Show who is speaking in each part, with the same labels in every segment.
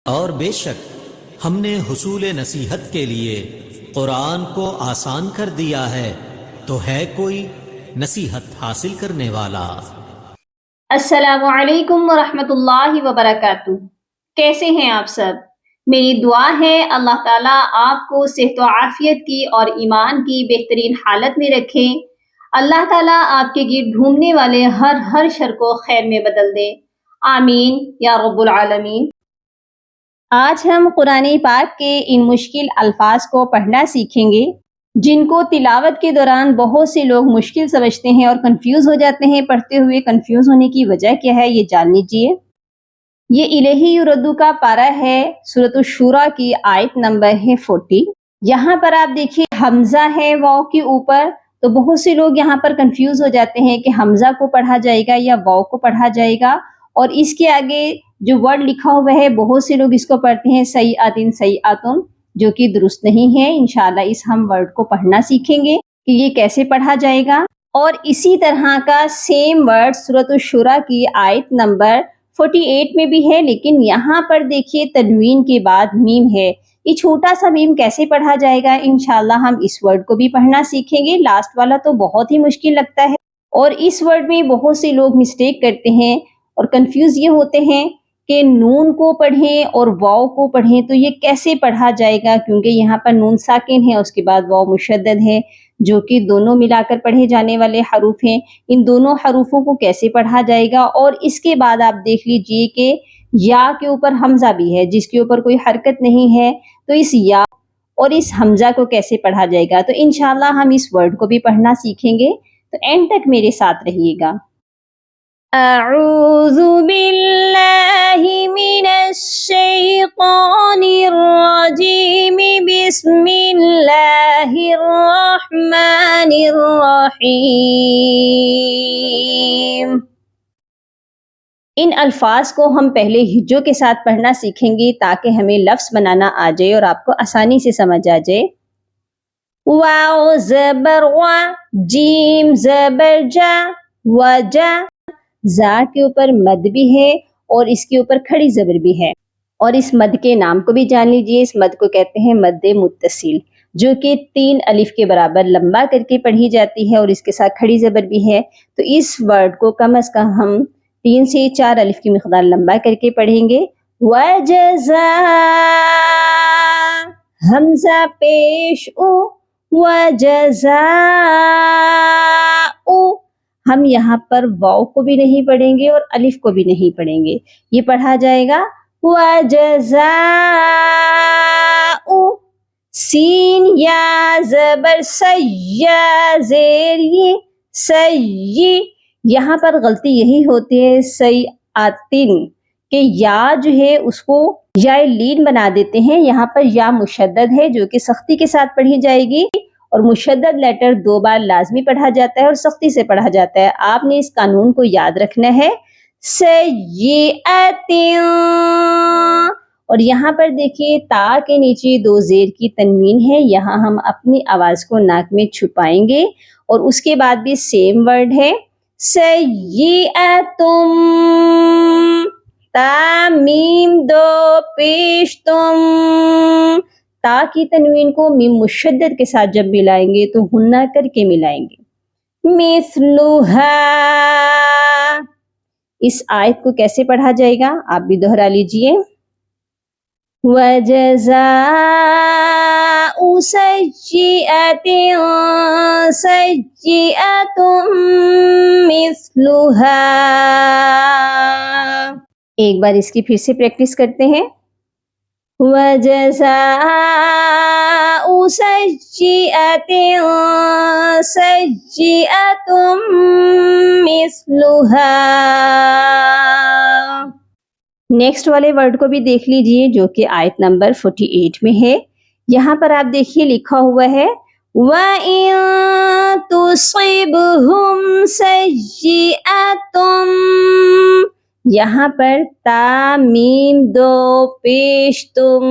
Speaker 1: اور بے شک ہم نے حصول نصیحت کے لیے قرآن کو آسان کر دیا ہے، تو ہے کوئی نصیحت حاصل کرنے والا؟
Speaker 2: السلام علیکم ورحمۃ اللہ وبرکاتہ۔ کیسے ہیں آپ سب؟ میری دعا ہے اللہ تعالیٰ آپ کو صحت و عافیت کی اور ایمان کی بہترین حالت میں رکھیں۔ اللہ تعالیٰ آپ کے گرد گھومنے والے ہر شر کو خیر میں بدل دے، آمین یا رب العالمین۔ آج ہم قرآن پاک کے ان مشکل الفاظ کو پڑھنا سیکھیں گے جن کو تلاوت کے دوران بہت سے لوگ مشکل سمجھتے ہیں اور کنفیوز ہو جاتے ہیں۔ پڑھتے ہوئے کنفیوز ہونے کی وجہ کیا ہے یہ جان لیجیے۔ یہ الہی اردو کا پارہ ہے، سورۃ الشورى کی آیت نمبر ہے 40۔ یہاں پر آپ دیکھیے حمزہ ہے واو کے اوپر، تو بہت سے لوگ یہاں پر کنفیوز ہو جاتے ہیں کہ حمزہ کو پڑھا جائے گا یا واو کو پڑھا جائے گا، اور اس کے آگے جو ورڈ لکھا ہوا ہے بہت سے لوگ اس کو پڑھتے ہیں سیئاتن سیئاتن، جو کہ درست نہیں ہے۔ انشاءاللہ اس ہم ورڈ کو پڑھنا سیکھیں گے کہ یہ کیسے پڑھا جائے گا۔ اور اسی طرح کا سیم ورڈ سورۃ الشورى کی آیت نمبر 48 میں بھی ہے، لیکن یہاں پر دیکھیے تنوین کے بعد میم ہے۔ یہ چھوٹا سا میم کیسے پڑھا جائے گا، انشاءاللہ ہم اس ورڈ کو بھی پڑھنا سیکھیں گے۔ لاسٹ والا تو بہت ہی مشکل لگتا ہے، اور اس ورڈ میں بہت سے لوگ مسٹیک کرتے ہیں اور کنفیوز یہ ہوتے ہیں کہ نون کو پڑھیں اور واو کو پڑھیں، تو یہ کیسے پڑھا جائے گا، کیونکہ یہاں پر نون ساکن ہے، اس کے بعد واو مشدد ہے، جو کہ دونوں ملا کر پڑھے جانے والے حروف ہیں۔ ان دونوں حروفوں کو کیسے پڑھا جائے گا، اور اس کے بعد آپ دیکھ لیجئے کہ یا کے اوپر حمزہ بھی ہے جس کے اوپر کوئی حرکت نہیں ہے، تو اس یا اور اس حمزہ کو کیسے پڑھا جائے گا۔ تو انشاءاللہ ہم اس ورڈ کو بھی پڑھنا سیکھیں گے، تو اینڈ تک میرے ساتھ رہیے گا۔ اعوذ باللہ من الشیطان الرجیم، بسم اللہ الرحمن الرحیم۔ ان الفاظ کو ہم پہلے ہجوں کے ساتھ پڑھنا سیکھیں گے تاکہ ہمیں لفظ بنانا آ جائے اور آپ کو آسانی سے سمجھ آ جائے۔ واو زبر وا، جیم زبر جا، وجا، زا کے اوپر مد بھی ہے اور اس کے اوپر کھڑی زبر بھی ہے، اور اس مد کے نام کو بھی جان لیجئے۔ اس مد کو کہتے ہیں مد متصل، جو کہ 3 الف کے برابر لمبا کر کے پڑھی جاتی ہے، اور اس کے ساتھ کھڑی زبر بھی ہے۔ تو اس ورڈ کو کم از کم ہم 3 سے 4 الف کی مقدار لمبا کر کے پڑھیں گے۔ وجزا، حمزہ پیش او، وجزا او، ہم یہاں پر واو کو بھی نہیں پڑھیں گے اور الف کو بھی نہیں پڑھیں گے، یہ پڑھا جائے گا وجزا او۔ سین یا زبر سیا، زیر یہ سی، یہاں پر غلطی یہی ہوتی ہے سیئاتن کہ یا جو ہے اس کو یا لین بنا دیتے ہیں۔ یہاں پر یا مشدد ہے جو کہ سختی کے ساتھ پڑھی جائے گی، اور مشدد لیٹر 2 بار لازمی پڑھا جاتا ہے اور سختی سے پڑھا جاتا ہے۔ آپ نے اس قانون کو یاد رکھنا ہے۔ سیئاتن، اور یہاں پر دیکھیے تا کے نیچے 2 زیر کی تنوین ہے، یہاں ہم اپنی آواز کو ناک میں چھپائیں گے، اور اس کے بعد بھی سیم ورڈ ہے سیئاتم، تا میم 2 پیش تم، تا کی تنوین کو میم مشدد کے ساتھ جب ملائیں گے تو ہنہ کر کے ملائیں گے۔ مثلھا، اس آیت کو کیسے پڑھا جائے گا آپ بھی دہرا لیجئے۔ وجزاء سیئۃ سیئۃ مثلھا۔ ایک بار اس کی پھر سے پریکٹس کرتے ہیں۔ وجزاء سیئۃ سیئۃ مثلھا۔ نیکسٹ والے ورڈ کو بھی دیکھ لیجئے جو کہ آیت نمبر 48 میں ہے۔ یہاں پر آپ دیکھیے لکھا ہوا ہے وَإِن تُصِبْهُمْ سَيِّئَةٌ، یہاں پر تا میم 2 پیش تم،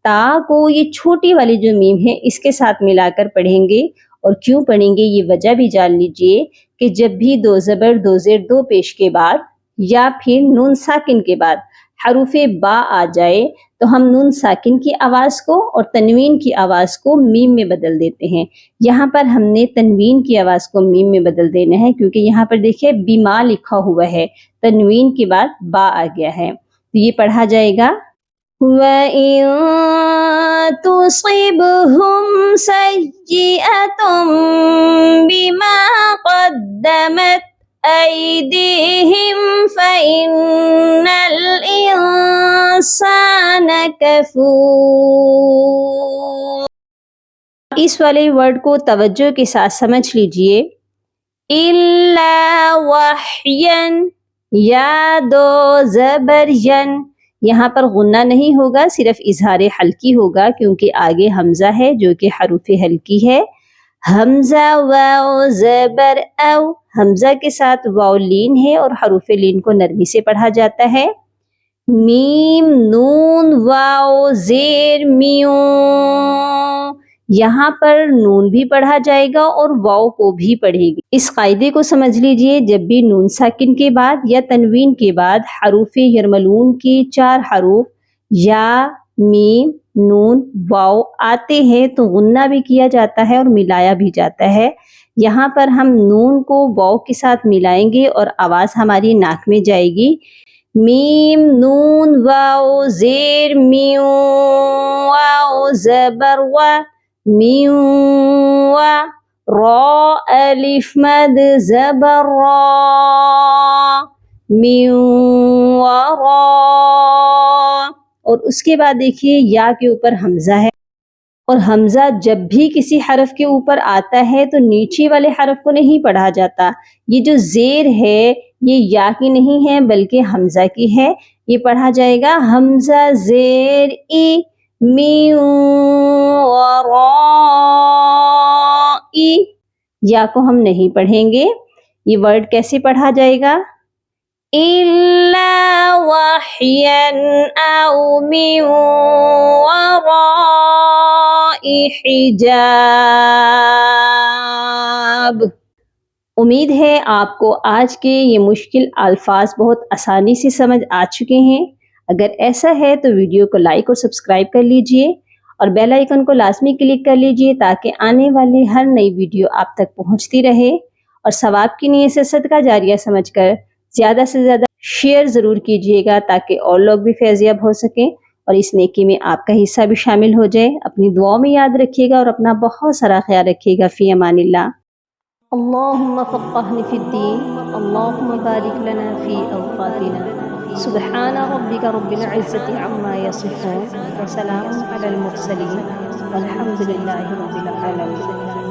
Speaker 2: تا کو یہ چھوٹی والی جو میم ہے اس کے ساتھ ملا کر پڑھیں گے، اور کیوں پڑھیں گے یہ وجہ بھی جان لیجئے کہ جب بھی 2 زبر 2 زیر 2 پیش کے بعد یا پھر نون ساکن کے بعد حروف با آ جائے تو ہم نون ساکن کی آواز کو اور تنوین کی آواز کو میم میں بدل دیتے ہیں۔ یہاں پر ہم نے تنوین کی آواز کو میم میں بدل دینا ہے کیونکہ یہاں پر دیکھیں بیما لکھا ہوا ہے، تنوین کے بعد با آ گیا ہے، تو یہ پڑھا جائے گا وَإِن تُصِبْهُمْ سَيِّئَةٌ بِمَا قَدَّمَتْ أَيْدِيهِمْ فَإِنَّ الْإِنسَانَ كَفُورٌ۔ اس والے ورڈ کو توجہ کے ساتھ سمجھ لیجئے۔ إِلَّا وَحْيًا، یا دو زبر ین، یہاں پر غنہ نہیں ہوگا، صرف اظہار حلقی ہوگا کیونکہ آگے حمزہ ہے جو کہ حروف حلقی ہے۔ حمزہ واو زبر او، حمزہ کے ساتھ واو لین ہے اور حروف لین کو نرمی سے پڑھا جاتا ہے۔ میم نون واو زیر میوں، یہاں پر نون بھی پڑھا جائے گا اور واو کو بھی پڑھے گی۔ اس قاعدے کو سمجھ لیجئے، جب بھی نون ساکن کے بعد یا تنوین کے بعد حروف یرملون کی 4 حروف یا میم نون واو آتے ہیں تو غنہ بھی کیا جاتا ہے اور ملایا بھی جاتا ہے۔ یہاں پر ہم نون کو واو کے ساتھ ملائیں گے اور آواز ہماری ناک میں جائے گی۔ میم نون واو زیر میوں، واو زبر و، میوں و، را الف مد زبر را، میوں و را، اور اس کے بعد دیکھیے یا کے اوپر حمزہ ہے، اور حمزہ جب بھی کسی حرف کے اوپر آتا ہے تو نیچے والے حرف کو نہیں پڑھا جاتا۔ یہ جو زیر ہے یہ یا کی نہیں ہے بلکہ حمزہ کی ہے، یہ پڑھا جائے گا حمزہ زیر ای، میوں و را ای، یا کو ہم نہیں پڑھیں گے۔ یہ ورڈ کیسے پڑھا جائے گا؟ إِلَّا وَحْيًا أَوْ مِن وَرَاءِ حِجَابٍ۔ امید ہے آپ کو آج کے یہ مشکل الفاظ بہت آسانی سے سمجھ آ چکے ہیں۔ اگر ایسا ہے تو ویڈیو کو لائک اور سبسکرائب کر لیجئے اور بیل آئیکن کو لازمی کلک کر لیجئے تاکہ آنے والی ہر نئی ویڈیو آپ تک پہنچتی رہے، اور ثواب کی نیت سے صدقہ جاریہ سمجھ کر زیادہ سے زیادہ شیئر ضرور کیجئے گا تاکہ اور لوگ بھی فیضیاب ہو سکیں اور اس نیکی میں آپ کا حصہ بھی شامل ہو جائے۔ اپنی دعاؤں میں یاد رکھیے گا اور اپنا بہت سارا خیال رکھیے گا۔ فی امان اللہ۔ اللہم فقہنا فی الدین، اللہم بارک لنا فی اوقاتنا، سبحان ربک رب العزت عما یصفون، وسلام علی المرسلین، والحمد للہ رب العالمین۔